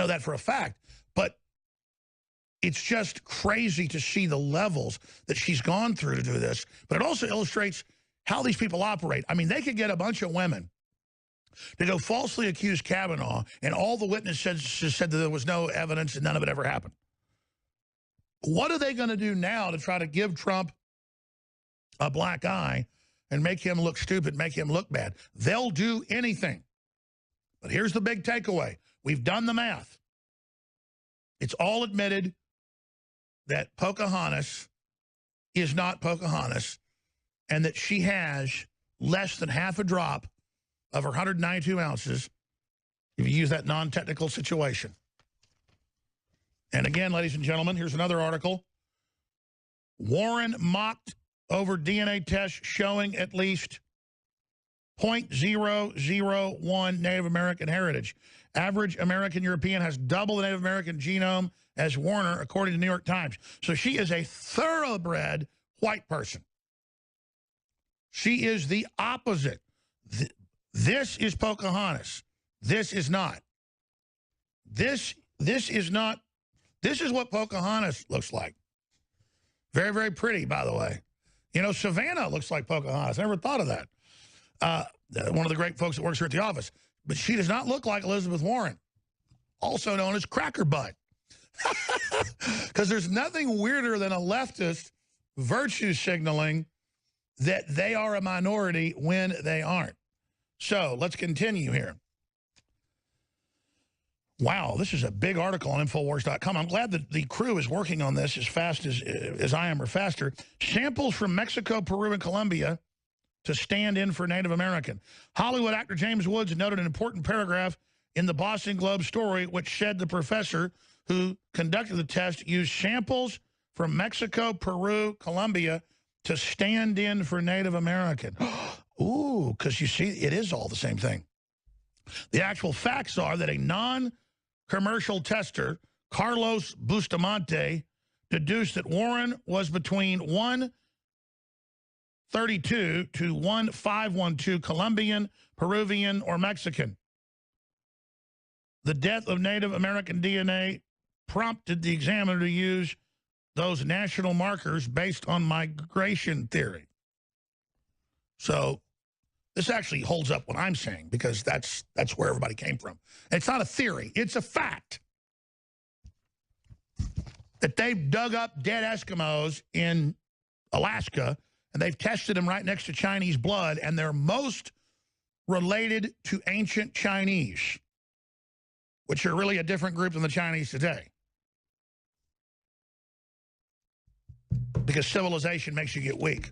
know that for a fact. But it's just crazy to see the levels that she's gone through to do this. But it also illustrates how these people operate. I mean, they could get a bunch of women to go falsely accuse Kavanaugh, and all the witnesses said that there was no evidence and none of it ever happened. What are they going to do now to try to give Trump a black eye and make him look stupid, make him look bad? They'll do anything. But here's the big takeaway. We've done the math. It's all admitted that Pocahontas is not Pocahontas and that she has less than half a drop of her 192 ounces if you use that non-technical situation. And again, ladies and gentlemen, here's another article. Warren mocked over DNA tests showing at least 0.001 Native American heritage. Average American European has double the Native American genome as Warner, according to the New York Times. So she is a thoroughbred white person. She is the opposite. This is Pocahontas. This is not. This is not. This is what Pocahontas looks like. Very, very pretty, by the way. You know, Savannah looks like Pocahontas. I never thought of that. One of the great folks that works here at the office. But she does not look like Elizabeth Warren, also known as Cracker Butt. Because there's nothing weirder than a leftist virtue signaling that they are a minority when they aren't. So let's continue here. Wow, this is a big article on Infowars.com. I'm glad that the crew is working on this as fast as I am or faster. Samples from Mexico, Peru, and Colombia to stand in for Native American. Hollywood actor James Woods noted an important paragraph in the Boston Globe story, which said the professor who conducted the test used samples from Mexico, Peru, Colombia to stand in for Native American. Ooh, because you see, it is all the same thing. The actual facts are that a non-commercial tester, Carlos Bustamante, deduced that Warren was between 132 to 1512 Colombian, Peruvian, or Mexican. The death of Native American DNA prompted the examiner to use those national markers based on migration theory. So this actually holds up what I'm saying, because that's where everybody came from. And it's not a theory. It's a fact that they've dug up dead Eskimos in Alaska, and they've tested them right next to Chinese blood, and they're most related to ancient Chinese, which are really a different group than the Chinese today. Because civilization makes you get weak.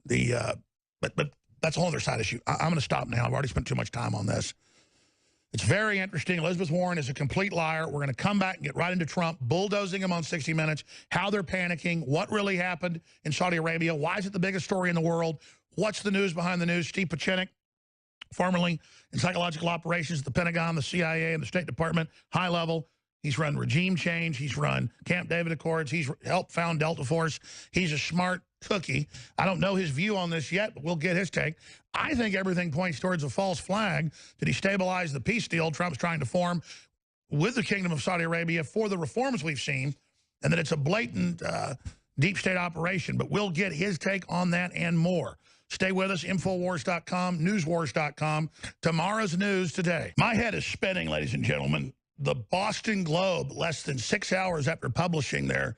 But that's a whole other side issue. I'm going to stop now. I've already spent too much time on this. It's very interesting. Elizabeth Warren is a complete liar. We're going to come back and get right into Trump, bulldozing him on 60 Minutes, how they're panicking, what really happened in Saudi Arabia, why is it the biggest story in the world, what's the news behind the news. Steve Pachenik, formerly in psychological operations at the Pentagon, the CIA, and the State Department, high level. He's run regime change. He's run Camp David Accords. He's helped found Delta Force. He's a smart cookie. I don't know his view on this yet, but we'll get his take. I think everything points towards a false flag to destabilize the peace deal Trump's trying to form with the Kingdom of Saudi Arabia for the reforms we've seen, and that it's a blatant deep state operation. But we'll get his take on that and more. Stay with us, Infowars.com, Newswars.com. Tomorrow's news today. My head is spinning, ladies and gentlemen. The Boston Globe, less than 6 hours after publishing their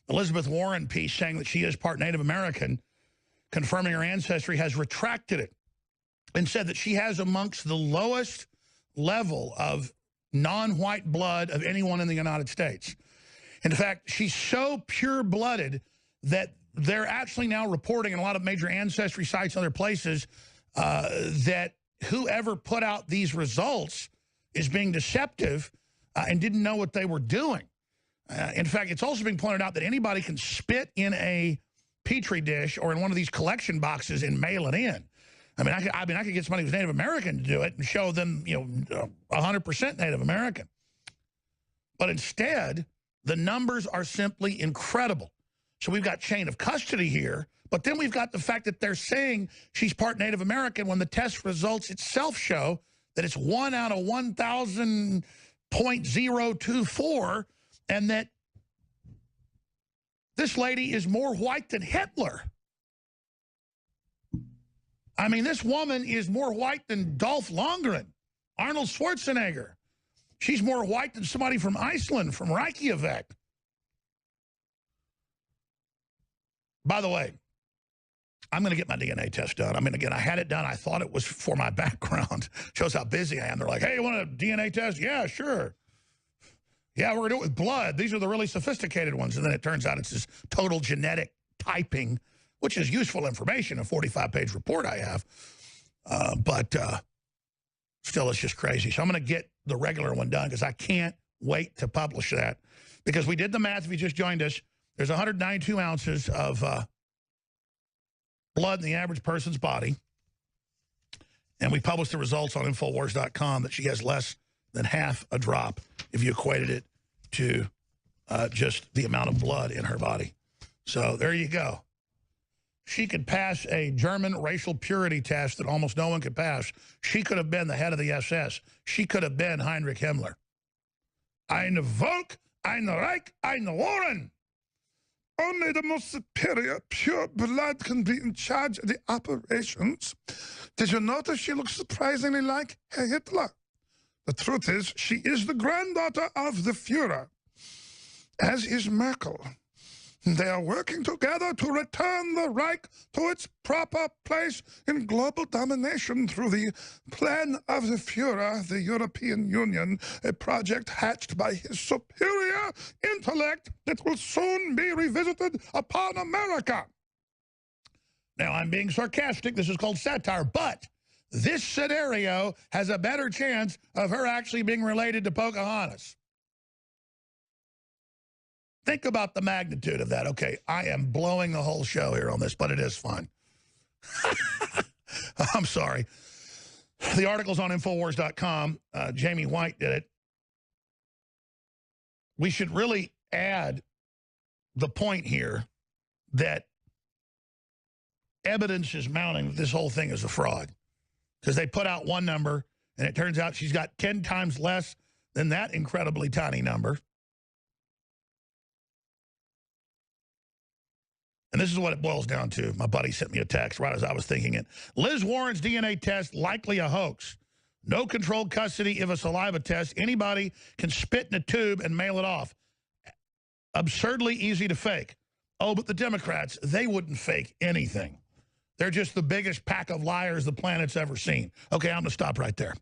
Elizabeth Warren piece saying that she is part Native American, confirming her ancestry, has retracted it and said that she has amongst the lowest level of non-white blood of anyone in the United States. In fact, she's so pure-blooded that they're actually now reporting in a lot of major ancestry sites and other places that whoever put out these results is being deceptive and didn't know what they were doing. In fact, it's also being pointed out that anybody can spit in a Petri dish or in one of these collection boxes and mail it in. I mean, I could get somebody who's Native American to do it and show them, 100% Native American. But instead, the numbers are simply incredible. So we've got chain of custody here, but then we've got the fact that they're saying she's part Native American when the test results itself show that it's 1 out of 1,000 .024, and that this lady is more white than Hitler. I mean, this woman is more white than Dolph Lundgren, Arnold Schwarzenegger. She's more white than somebody from Iceland, from Reykjavik. By the way, I'm going to get my DNA test done. I mean, again, I had it done. I thought it was for my background. Shows how busy I am. They're like, hey, you want a DNA test? Yeah, sure. Yeah, we're going to do it with blood. These are the really sophisticated ones. And then it turns out it's this total genetic typing, which is useful information, a 45-page report I have. But still, it's just crazy. So I'm going to get the regular one done because I can't wait to publish that. Because we did the math. If you just joined us, there's 192 ounces of blood in the average person's body. And we published the results on Infowars.com that she has less than half a drop if you equated it to just the amount of blood in her body. So there you go. She could pass a German racial purity test that almost no one could pass. She could have been the head of the SS. She could have been Heinrich Himmler. Eine Volk, ein Reich, ein Warren. Only the most superior, pure blood can be in charge of the operations. Did you notice she looks surprisingly like Hitler? The truth is, she is the granddaughter of the Führer, as is Merkel. They are working together to return the Reich to its proper place in global domination through the plan of the Führer, the European Union, a project hatched by his superior intellect that will soon be revisited upon America. Now, I'm being sarcastic. This is called satire, but this scenario has a better chance of her actually being related to Pocahontas. Think about the magnitude of that. Okay, I am blowing the whole show here on this, but it is fun. I'm sorry. The article's on Infowars.com. Jamie White did it. We should really add the point here that evidence is mounting that this whole thing is a fraud. Because they put out one number, and it turns out she's got 10 times less than that incredibly tiny number. And this is what it boils down to. My buddy sent me a text right as I was thinking it. Liz Warren's DNA test, likely a hoax. No controlled custody if a saliva test. Anybody can spit in a tube and mail it off. Absurdly easy to fake. Oh, but the Democrats, they wouldn't fake anything. They're just the biggest pack of liars the planet's ever seen. Okay, I'm going to stop right there.